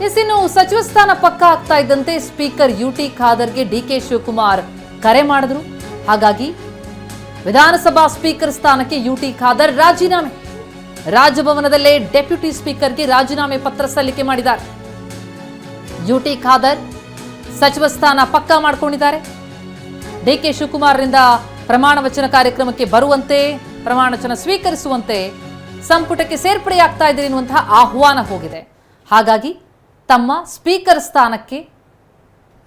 ಇನ್ನು ಸಚಿವ ಸ್ಥಾನ ಪಕ್ಕ ಆಗ್ತಾ ಇದ್ದಂತೆ ಸ್ಪೀಕರ್ ಯುಟಿ ಖಾದರ್ಗೆ ಡಿಕೆ ಶಿವಕುಮಾರ್ ಕರೆ ಮಾಡಿದ್ರು. ಹಾಗಾಗಿ ವಿಧಾನಸಭಾ ಸ್ಪೀಕರ್ ಸ್ಥಾನಕ್ಕೆ ಯುಟಿ ಖಾದರ್ ರಾಜೀನಾಮೆ. ರಾಜಭವನದಲ್ಲೇ ಡೆಪ್ಯೂಟಿ ಸ್ಪೀಕರ್ಗೆ ರಾಜೀನಾಮೆ ಪತ್ರ ಸಲ್ಲಿಕೆ ಮಾಡಿದ್ದಾರೆ. ಯುಟಿ ಖಾದರ್ ಸಚಿವ ಸ್ಥಾನ ಪಕ್ಕಾ ಮಾಡಿಕೊಂಡಿದ್ದಾರೆ. ಡಿಕೆ ಶಿವಕುಮಾರ್ರಿಂದ ಪ್ರಮಾಣ ವಚನ ಕಾರ್ಯಕ್ರಮಕ್ಕೆ ಬರುವಂತೆ, ಪ್ರಮಾಣ ವಚನ ಸ್ವೀಕರಿಸುವಂತೆ ಸಂಪುಟಕ್ಕೆ ಸೇರ್ಪಡೆಯಾಗ್ತಾ ಇದ್ದೀರಿ ಎನ್ನುವಂತಹ ಆಹ್ವಾನ ಹೋಗಿದೆ. ಹಾಗಾಗಿ ತಮ್ಮ ಸ್ಪೀಕರ್ ಸ್ಥಾನಕ್ಕೆ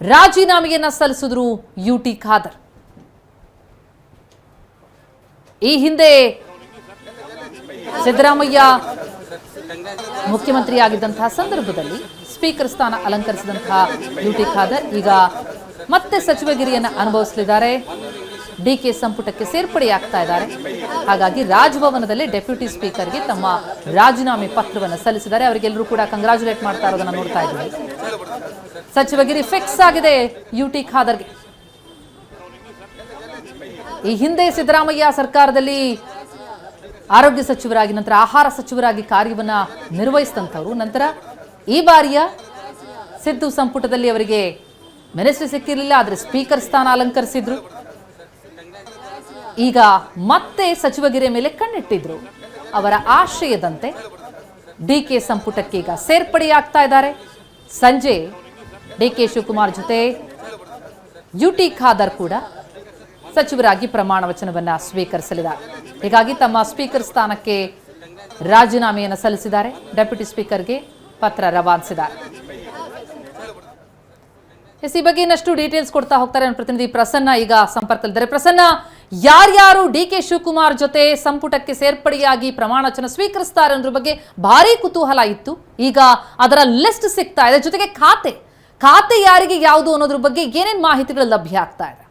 ರಾಜೀನಾಮೆಯನ್ನ ಸಲ್ಲಿಸಿದ್ರು ಯುಟಿ ಖಾದರ್. ಈ ಹಿಂದೆ ಸಿದ್ದರಾಮಯ್ಯ ಮುಖ್ಯಮಂತ್ರಿಯಾಗಿದ್ದಂತಹ ಸಂದರ್ಭದಲ್ಲಿ ಸ್ಪೀಕರ್ ಸ್ಥಾನ ಅಲಂಕರಿಸಿದಂತಹ ಯುಟಿ ಖಾದರ್ ಈಗ ಮತ್ತೆ ಸಚಿವಗಿರಿಯನ್ನು ಅನುಭವಿಸಲಿದ್ದಾರೆ. ಡಿಕೆ ಸಂಪುಟಕ್ಕೆ ಸೇರ್ಪಡೆಯಾಗ್ತಾ ಇದ್ದಾರೆ. ಹಾಗಾಗಿ ರಾಜಭವನದಲ್ಲಿ ಡೆಪ್ಯೂಟಿ ಸ್ಪೀಕರ್ಗೆ ತಮ್ಮ ರಾಜೀನಾಮೆ ಪತ್ರವನ್ನು ಸಲ್ಲಿಸಿದ್ದಾರೆ. ಅವರಿಗೆಲ್ಲರೂ ಕೂಡ ಕಂಗ್ರಾಚುಲೇಟ್ ಮಾಡ್ತಾ ಇರೋದನ್ನ ನೋಡ್ತಾ ಇದ್ದೀವಿ. ಸಚಿವಗಿರಿ ಫಿಕ್ಸ್ ಆಗಿದೆ ಯುಟಿ ಖಾದರ್ಗೆ. ಈ ಹಿಂದೆ ಸಿದ್ದರಾಮಯ್ಯ ಸರ್ಕಾರದಲ್ಲಿ ಆರೋಗ್ಯ ಸಚಿವರಾಗಿ, ನಂತರ ಆಹಾರ ಸಚಿವರಾಗಿ ಕಾರ್ಯವನ್ನ ನಿರ್ವಹಿಸಿದಂಥವರು. ನಂತರ ಈ ಬಾರಿಯ ಸಿದ್ದು ಸಂಪುಟದಲ್ಲಿ ಅವರಿಗೆ ಮಿನಿಸ್ಟ್ರಿ ಸಿಕ್ಕಿರಲಿಲ್ಲ, ಆದರೆ ಸ್ಪೀಕರ್ ಸ್ಥಾನ ಅಲಂಕರಿಸಿದ್ರು. ಈಗ ಮತ್ತೆ ಸಚಿವಗಿರಿಯ ಮೇಲೆ ಕಣ್ಣಿಟ್ಟಿದ್ರು. ಅವರ ಆಶಯದಂತೆ ಡಿಕೆ ಸಂಪುಟಕ್ಕೆ ಈಗ ಸೇರ್ಪಡೆಯಾಗ್ತಾ ಇದ್ದಾರೆ. ಸಂಜೆ ಡಿಕೆ ಶಿವಕುಮಾರ್ ಜೊತೆ ಯುಟಿ ಖಾದರ್ ಕೂಡ ಸಚಿವರಾಗಿ ಪ್ರಮಾಣ ವಚನವನ್ನ ಸ್ವೀಕರಿಸಲಿದ್ದಾರೆ. ಹೀಗಾಗಿ ತಮ್ಮ ಸ್ಪೀಕರ್ ಸ್ಥಾನಕ್ಕೆ ರಾಜೀನಾಮೆಯನ್ನು ಸಲ್ಲಿಸಿದ್ದಾರೆ. ಡೆಪ್ಯೂಟಿ ಸ್ಪೀಕರ್ಗೆ ಪತ್ರ ರವಾನಿಸಿದ್ದಾರೆ. ಈ ಬಗ್ಗೆ ಇನ್ನಷ್ಟು ಡೀಟೇಲ್ಸ್ ಕೊಡ್ತಾ ಹೋಗ್ತಾರೆ ನನ್ನ ಪ್ರತಿನಿಧಿ ಪ್ರಸನ್ನ ಈಗ ಸಂಪರ್ಕದಲ್ಲಿದ್ದಾರೆ. ಪ್ರಸನ್ನ, ಯಾರ್ಯಾರು ಡಿಕೆ ಶಿವಕುಮಾರ್ ಜೊತೆ ಸಂಪುಟಕ್ಕೆ ಸೇರ್ಪಡೆಯಾಗಿ ಪ್ರಮಾಣ ವಚನ ಸ್ವೀಕರಿಸ್ತಾರೆ ಅನ್ನೋದ್ರ ಬಗ್ಗೆ ಭಾರಿ ಕುತೂಹಲ ಇತ್ತು. ಈಗ ಅದರ ಲಿಸ್ಟ್ ಸಿಗ್ತಾ ಇದೆ. ಜೊತೆಗೆ ಖಾತೆ ಯಾರಿಗೆ ಯಾವುದು ಅನ್ನೋದ್ರ ಬಗ್ಗೆ ಏನೇನು ಮಾಹಿತಿಗಳು ಲಭ್ಯ ಆಗ್ತಾ ಇದೆ?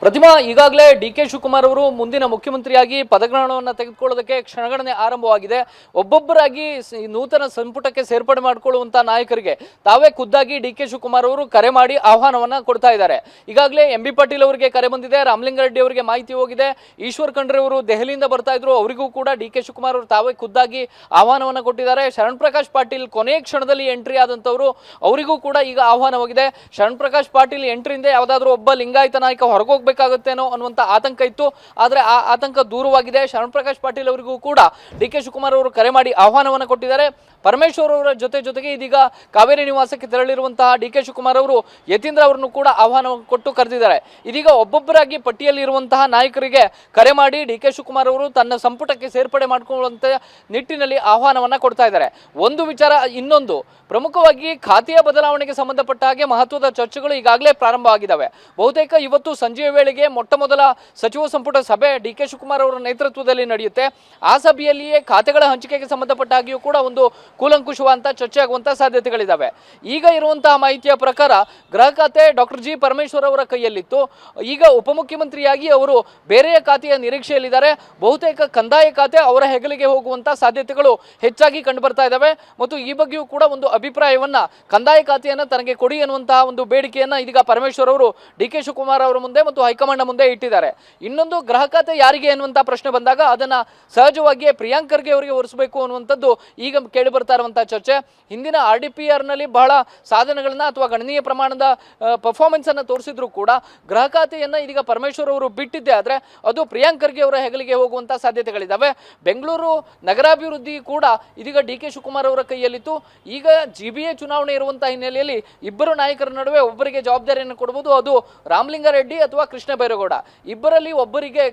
ಪ್ರತಿಮಾ, ಈಗಾಗಲೇ ಡಿಕೆ ಶಿವಕುಮಾರ್ ಅವರು ಮುಂದಿನ ಮುಖ್ಯಮಂತ್ರಿಯಾಗಿ ಪದಗ್ರಹಣವನ್ನು ತೆಗೆದುಕೊಳ್ಳೋದಕ್ಕೆ ಕ್ಷಣಗಣನೆ ಆರಂಭವಾಗಿದೆ. ಒಬ್ಬೊಬ್ಬರಾಗಿ ನೂತನ ಸಂಪುಟಕ್ಕೆ ಸೇರ್ಪಡೆ ಮಾಡಿಕೊಳ್ಳುವಂತ ನಾಯಕರಿಗೆ ತಾವೇ ಖುದ್ದಾಗಿ ಡಿಕೆ ಶಿವಕುಮಾರ್ ಅವರು ಕರೆ ಮಾಡಿ ಆಹ್ವಾನವನ್ನ ಕೊಡ್ತಾ ಇದ್ದಾರೆ. ಈಗಾಗಲೇ ಎಂ.ಬಿ. ಪಾಟೀಲ್ ಅವರಿಗೆ ಕರೆ ಬಂದಿದೆ, ರಾಮಲಿಂಗಾರೆಡ್ಡಿ ಅವರಿಗೆ ಮಾಹಿತಿ ಹೋಗಿದೆ, ಈಶ್ವರ್ ಖಂಡ್ರೆ ಅವರು ದೆಹಲಿಯಿಂದ ಬರ್ತಾ ಇದ್ರು, ಅವರಿಗೂ ಕೂಡ ಡಿಕೆ ಶಿವಕುಮಾರ್ ಅವರು ತಾವೇ ಖುದ್ದಾಗಿ ಆಹ್ವಾನವನ್ನ ಕೊಟ್ಟಿದ್ದಾರೆ. ಶರಣ್ ಪ್ರಕಾಶ್ ಪಾಟೀಲ್ ಕೊನೆಯ ಕ್ಷಣದಲ್ಲಿ ಎಂಟ್ರಿ ಆದಂತವರು, ಅವರಿಗೂ ಕೂಡ ಈಗ ಆಹ್ವಾನವಾಗಿದೆ. ಶರಣ್ ಪ್ರಕಾಶ್ ಪಾಟೀಲ್ ಎಂಟ್ರಿಯಿಂದ ಯಾವುದಾದ್ರೂ ಒಬ್ಬ ಲಿಂಗಾಯತ ನಾಯಕ ಹೊರಗೋಗ್ಬೇಕು ಬೇಕಾಗುತ್ತೇನೋ ಅನ್ನುವಂತ ಆತಂಕ ಇತ್ತು. ಆದ್ರೆ ಆ ಆತಂಕ ದೂರವಾಗಿದೆ. ಶರಣ್ ಪ್ರಕಾಶ್ ಪಾಟೀಲ್ ಅವರಿಗೂ ಕೂಡ ಡಿಕೆ ಶಿವಕುಮಾರ್ ಅವರು ಕರೆ ಮಾಡಿ ಆಹ್ವಾನವನ್ನು ಕೊಟ್ಟಿದ್ದಾರೆ. ಪರಮೇಶ್ವರ್ ಅವರ ಜೊತೆಗೆ ಇದೀಗ ಕಾವೇರಿ ನಿವಾಸಕ್ಕೆ ತೆರಳಿರುವಂತಹ ಡಿಕೆ ಶಿವಕುಮಾರ್ ಅವರು ಯತೀಂದ್ರ ಅವರನ್ನು ಕೂಡ ಆಹ್ವಾನ ಕೊಟ್ಟು ಕರೆದಿದ್ದಾರೆ. ಇದೀಗ ಒಬ್ಬೊಬ್ಬರಾಗಿ ಪಟ್ಟಿಯಲ್ಲಿ ಇರುವಂತಹ ನಾಯಕರಿಗೆ ಕರೆ ಮಾಡಿ ಡಿಕೆ ಶಿವಕುಮಾರ್ ಅವರು ತನ್ನ ಸಂಪುಟಕ್ಕೆ ಸೇರ್ಪಡೆ ಮಾಡಿಕೊಳ್ಳುವಂತ ನಿಟ್ಟಿನಲ್ಲಿ ಆಹ್ವಾನವನ್ನ ಕೊಡ್ತಾ ಇದ್ದಾರೆ. ಒಂದು ವಿಚಾರ, ಇನ್ನೊಂದು ಪ್ರಮುಖವಾಗಿ ಖಾತೆಯ ಬದಲಾವಣೆಗೆ ಸಂಬಂಧಪಟ್ಟ ಹಾಗೆ ಮಹತ್ವದ ಚರ್ಚೆಗಳು ಈಗಾಗಲೇ ಪ್ರಾರಂಭ ಆಗಿದ್ದಾವೆ. ಬಹುತೇಕ ಇವತ್ತು ಸಂಜೆಯ ವೇಳೆಗೆ ಮೊಟ್ಟ ಮೊದಲ ಸಚಿವ ಸಂಪುಟ ಸಭೆ ಡಿಕೆ ಶಿವಕುಮಾರ್ ಅವರ ನೇತೃತ್ವದಲ್ಲಿ ನಡೆಯುತ್ತೆ. ಆ ಸಭೆಯಲ್ಲಿಯೇ ಖಾತೆಗಳ ಹಂಚಿಕೆಗೆ ಸಂಬಂಧಪಟ್ಟ ಹಾಗೆಯೂ ಕೂಡ ಒಂದು ಕೂಲಂಕುಷವಾದಂತ ಚರ್ಚೆ ಆಗುವಂತಹ ಸಾಧ್ಯತೆಗಳಿದ್ದಾವೆ. ಈಗ ಇರುವಂತಹ ಮಾಹಿತಿಯ ಪ್ರಕಾರ ಗೃಹ ಖಾತೆ ಡಾಕ್ಟರ್ ಜಿ ಪರಮೇಶ್ವರ್ ಅವರ ಕೈಯಲ್ಲಿತ್ತು. ಈಗ ಉಪಮುಖ್ಯಮಂತ್ರಿಯಾಗಿ ಅವರು ಬೇರೆಯ ಖಾತೆಯ ನಿರೀಕ್ಷೆಯಲ್ಲಿದ್ದಾರೆ. ಬಹುತೇಕ ಕಂದಾಯ ಖಾತೆ ಅವರ ಹೆಗಲಿಗೆ ಹೋಗುವಂತಹ ಸಾಧ್ಯತೆಗಳು ಹೆಚ್ಚಾಗಿ ಕಂಡು ಬರ್ತಾ ಇದ್ದಾವೆ. ಮತ್ತು ಈ ಬಗ್ಗೆಯೂ ಕೂಡ ಒಂದು ಅಭಿಪ್ರಾಯವನ್ನ, ಕಂದಾಯ ಖಾತೆಯನ್ನ ತನಗೆ ಕೊಡಿ ಎನ್ನುವಂತಹ ಒಂದು ಬೇಡಿಕೆಯನ್ನ ಇದೀಗ ಪರಮೇಶ್ವರ್ ಅವರು ಡಿಕೆ ಶಿವಕುಮಾರ್ ಅವರ ಮುಂದೆ ಮತ್ತು ಹೈಕಮಾಂಡ್ ಮುಂದೆ ಇಟ್ಟಿದ್ದಾರೆ. ಇನ್ನೊಂದು, ಗೃಹ ಖಾತೆ ಯಾರಿಗೆ ಎನ್ನುವಂತಹ ಪ್ರಶ್ನೆ ಬಂದಾಗ ಅದನ್ನ ಸಹಜವಾಗಿಯೇ ಪ್ರಿಯಾಂಕ್ ಖರ್ಗೆ ಅವರಿಗೆ ಹೊರಿಸಬೇಕು ಅನ್ನುವಂಥದ್ದು ಈಗ ಕೇಳಿ ಬರ್ತಾ ಇರುವಂತಹ ಚರ್ಚೆ. ಹಿಂದಿನ RDPR ನಲ್ಲಿ ಬಹಳ ಸಾಧನೆಗಳನ್ನ ಅಥವಾ ಗಣನೀಯ ಪ್ರಮಾಣದ ಪರ್ಫಾರ್ಮೆನ್ಸ್ ಅನ್ನ ತೋರಿಸಿದ್ರು ಕೂಡ ಗೃಹ ಖಾತೆಯನ್ನ ಇದೀಗ ಪರಮೇಶ್ವರ್ ಅವರು ಬಿಟ್ಟಿದ್ದೆ ಆದ್ರೆ ಅದು ಪ್ರಿಯಾಂಕ್ ಖರ್ಗೆ ಅವರ ಹೆಗಲಿಗೆ ಹೋಗುವಂತಹ ಸಾಧ್ಯತೆಗಳಿದ್ದಾವೆ. ಬೆಂಗಳೂರು ನಗರಾಭಿವೃದ್ಧಿ ಕೂಡ ಇದೀಗ ಡಿಕೆ ಶಿವಕುಮಾರ್ ಅವರ ಕೈಯಲ್ಲಿತ್ತು. ಈಗ GBA ಚುನಾವಣೆ ಇರುವಂತಹ ಹಿನ್ನೆಲೆಯಲ್ಲಿ ಇಬ್ಬರು ನಾಯಕರ ನಡುವೆ ಒಬ್ಬರಿಗೆ ಜವಾಬ್ದಾರಿಯನ್ನು ಕೊಡಬಹುದು. ಅದು ರಾಮಲಿಂಗಾರೆಡ್ಡಿ ಅಥವಾ ಕೃಷ್ಣ ಬೈರೇಗೌಡ, ಇಬ್ಬರಲ್ಲಿ ಒಬ್ಬರಿಗೆ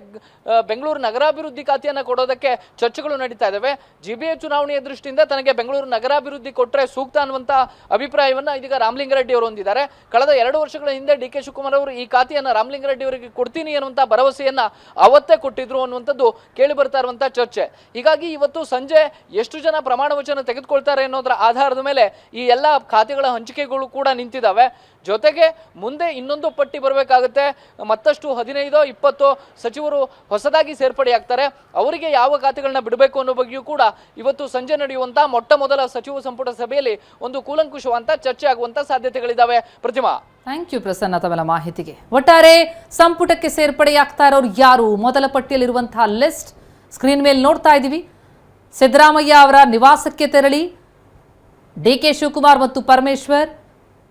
ಬೆಂಗಳೂರು ನಗರಾಭಿವೃದ್ಧಿ ಖಾತೆಯನ್ನು ಕೊಡೋದಕ್ಕೆ ಚರ್ಚೆಗಳು ನಡೀತಾ ಇದ್ದಾವೆ. GBA ಚುನಾವಣೆಯ ದೃಷ್ಟಿಯಿಂದ ತನಗೆ ಬೆಂಗಳೂರು ನಗರಾಭಿವೃದ್ಧಿ ಕೊಟ್ಟರೆ ಸೂಕ್ತ ಅನ್ನುವಂತ ಅಭಿಪ್ರಾಯವನ್ನ ಇದೀಗ ರಾಮಲಿಂಗಾರೆಡ್ಡಿ ಅವರು ಹೊಂದಿದ್ದಾರೆ. ಕಳೆದ 2 ವರ್ಷಗಳ ಹಿಂದೆ ಡಿಕೆ ಶಿವಕುಮಾರ್ ಅವರು ಈ ಖಾತೆಯನ್ನು ರಾಮಲಿಂಗಾರೆಡ್ಡಿ ಅವರಿಗೆ ಕೊಡ್ತೀನಿ ಅನ್ನುವಂತ ಭರವಸೆಯನ್ನ ಅವತ್ತೇ ಕೊಟ್ಟಿದ್ರು ಅನ್ನುವಂಥದ್ದು ಕೇಳಿ ಬರ್ತಾ ಇರುವಂತಹ ಚರ್ಚೆ. ಹೀಗಾಗಿ ಇವತ್ತು ಸಂಜೆ ಎಷ್ಟು ಜನ ಪ್ರಮಾಣ ವಚನ ತೆಗೆದುಕೊಳ್ತಾರೆ ಅನ್ನೋದರ ಆಧಾರದ ಮೇಲೆ ಈ ಎಲ್ಲ ಖಾತೆಗಳ ಹಂಚಿಕೆಗಳು ಕೂಡ ನಿಂತಿದ್ದಾವೆ. ಜೊತೆಗೆ ಮುಂದೆ ಇನ್ನೊಂದು ಪಟ್ಟಿ ಬರಬೇಕಾಗುತ್ತೆ. ಮತ್ತಷ್ಟು 15-20 ಸಚಿವರು ಹೊಸದಾಗಿ ಸೇರ್ಪಡೆಯಾಗ್ತಾರೆ. ಅವರಿಗೆ ಯಾವ ಖಾತೆಗಳನ್ನ ಬಿಡಬೇಕು ಅನ್ನೋ ಬಗ್ಗೆಯೂ ಕೂಡ ಇವತ್ತು ಸಂಜೆ ನಡೆಯುವಂತಹ ಮೊಟ್ಟ ಮೊದಲ ಸಚಿವ ಸಂಪುಟ ಸಭೆಯಲ್ಲಿ ಒಂದು ಕೂಲಂಕುಷವಂತ ಚರ್ಚೆ ಆಗುವಂತ ಸಾಧ್ಯತೆಗಳಿದ್ದಾವೆ. ಪ್ರತಿಮಾ, ಥ್ಯಾಂಕ್ ಯು ಪ್ರಸನ್ನ ತಮ್ಮ ಮಾಹಿತಿಗೆ. ಒಟ್ಟಾರೆ ಸಂಪುಟಕ್ಕೆ ಸೇರ್ಪಡೆಯಾಗ್ತಾ ಇರೋರು ಯಾರು, ಮೊದಲ ಪಟ್ಟಿಯಲ್ಲಿರುವಂತಹ ಲಿಸ್ಟ್ ಸ್ಕ್ರೀನ್ ಮೇಲೆ ನೋಡ್ತಾ ಇದ್ದೀವಿ. ಸಿದ್ದರಾಮಯ್ಯ ಅವರ ನಿವಾಸಕ್ಕೆ ತೆರಳಿ ಡಿಕೆ ಶಿವಕುಮಾರ್ ಮತ್ತು ಪರಮೇಶ್ವರ್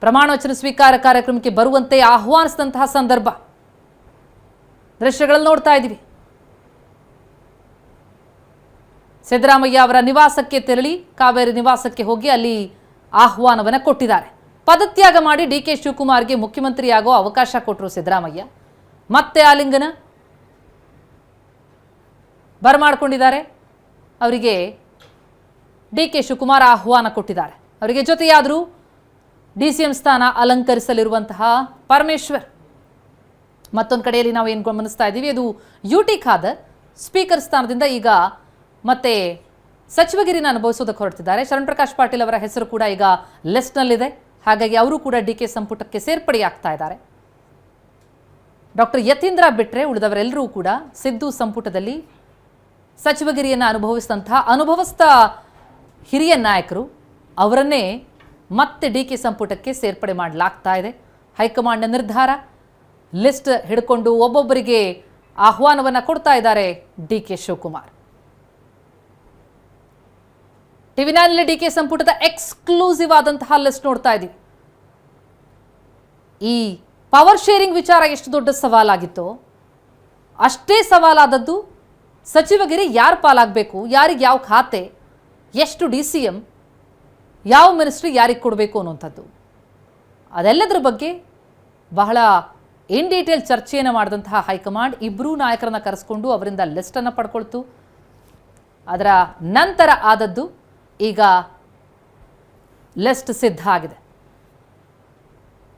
ಪ್ರಮಾಣ ವಚನ ಸ್ವೀಕಾರ ಕಾರ್ಯಕ್ರಮಕ್ಕೆ ಬರುವಂತೆ ಆಹ್ವಾನಿಸಿದಂತಹ ಸಂದರ್ಭ ದೃಶ್ಯಗಳಲ್ಲಿ ನೋಡ್ತಾ ಇದ್ದೀವಿ. ಸಿದ್ದರಾಮಯ್ಯ ಅವರ ನಿವಾಸಕ್ಕೆ ತೆರಳಿ ಕಾವೇರಿ ನಿವಾಸಕ್ಕೆ ಹೋಗಿ ಅಲ್ಲಿ ಆಹ್ವಾನವನ್ನು ಕೊಟ್ಟಿದ್ದಾರೆ. ಪದತ್ಯಾಗ ಮಾಡಿ ಡಿಕೆ ಶಿವಕುಮಾರ್ಗೆ ಮುಖ್ಯಮಂತ್ರಿಯಾಗೋ ಅವಕಾಶ ಕೊಟ್ಟರು ಸಿದ್ದರಾಮಯ್ಯ. ಮತ್ತೆ ಆಲಿಂಗನ ಬರಮಾಡಿಕೊಂಡಿದ್ದಾರೆ. ಅವರಿಗೆ ಡಿಕೆ ಶಿವಕುಮಾರ್ ಆಹ್ವಾನ ಕೊಟ್ಟಿದ್ದಾರೆ. ಅವರಿಗೆ ಜೊತೆಯಾದರೂ DCM ಸ್ಥಾನ ಅಲಂಕರಿಸಲಿರುವಂತಹ ಪರಮೇಶ್ವರ್. ಮತ್ತೊಂದು ಕಡೆಯಲ್ಲಿ ನಾವು ಏನು ಗಮನಿಸ್ತಾ ಇದ್ದೀವಿ, ಅದು UT ಖಾದರ್ ಸ್ಪೀಕರ್ ಸ್ಥಾನದಿಂದ ಈಗ ಮತ್ತೆ ಸಚಿವಗಿರಿನ ಅನುಭವಿಸೋದಕ್ಕೆ ಹೊರಟಿದ್ದಾರೆ. ಶರಣ್ ಪ್ರಕಾಶ್ ಪಾಟೀಲ್ ಅವರ ಹೆಸರು ಕೂಡ ಈಗ ಲಿಸ್ಟ್ನಲ್ಲಿದೆ. ಹಾಗಾಗಿ ಅವರು ಕೂಡ DK ಸಂಪುಟಕ್ಕೆ ಸೇರ್ಪಡೆಯಾಗ್ತಾ ಇದ್ದಾರೆ. ಡಾಕ್ಟರ್ ಯತೀಂದ್ರ ಬಿಟ್ರೆ ಉಳಿದವರೆಲ್ಲರೂ ಕೂಡ ಸಿದ್ದು ಸಂಪುಟದಲ್ಲಿ ಸಚಿವಗಿರಿಯನ್ನು ಅನುಭವಿಸಿದಂತಹ ಅನುಭವಸ್ಥ ಹಿರಿಯ ನಾಯಕರು ಅವರನ್ನೇ ಮತ್ತೆ DK ಸಂಪುಟಕ್ಕೆ ಸೇರ್ಪಡೆ ಮಾಡಲಾಗ್ತಾ ಇದೆ. ಹೈಕಮಾಂಡ್ನ ನಿರ್ಧಾರ. ಲಿಸ್ಟ್ ಹಿಡ್ಕೊಂಡು ಒಬ್ಬೊಬ್ಬರಿಗೆ ಆಹ್ವಾನವನ್ನು ಕೊಡ್ತಾ ಇದ್ದಾರೆ DK ಶಿವಕುಮಾರ್. ಟಿವಿ9ನಲ್ಲಿ DK ಸಂಪುಟದ ಎಕ್ಸ್ಕ್ಲೂಸಿವ್ ಆದಂತಹ ಲಿಸ್ಟ್ ನೋಡ್ತಾ ಇದ್ದೀವಿ. ಈ ಪವರ್ ಶೇರಿಂಗ್ ವಿಚಾರ ಎಷ್ಟು ದೊಡ್ಡ ಸವಾಲಾಗಿತ್ತೋ ಅಷ್ಟೇ ಸವಾಲಾದದ್ದು ಸಚಿವಗಿರಿ ಯಾರು ಪಾಲಾಗಬೇಕು, ಯಾರಿಗೆ ಯಾವ ಖಾತೆ, ಎಷ್ಟು DCM, ಯಾವ ಮಿನಿಸ್ಟ್ರಿ ಯಾರಿಗೆ ಕೊಡಬೇಕು ಅನ್ನುವಂಥದ್ದು. ಅದೆಲ್ಲದರ ಬಗ್ಗೆ ಬಹಳ ಇನ್ ಡೀಟೇಲ್ ಚರ್ಚೆಯನ್ನು ಮಾಡಿದಂತಹ ಹೈಕಮಾಂಡ್ ಇಬ್ಬರೂ ನಾಯಕರನ್ನು ಕರೆಸ್ಕೊಂಡು ಅವರಿಂದ ಲಿಸ್ಟನ್ನು ಪಡ್ಕೊಳ್ತು. ಅದರ ನಂತರ ಆದದ್ದು ಈಗ ಲಿಸ್ಟ್ ಸಿದ್ಧ ಆಗಿದೆ.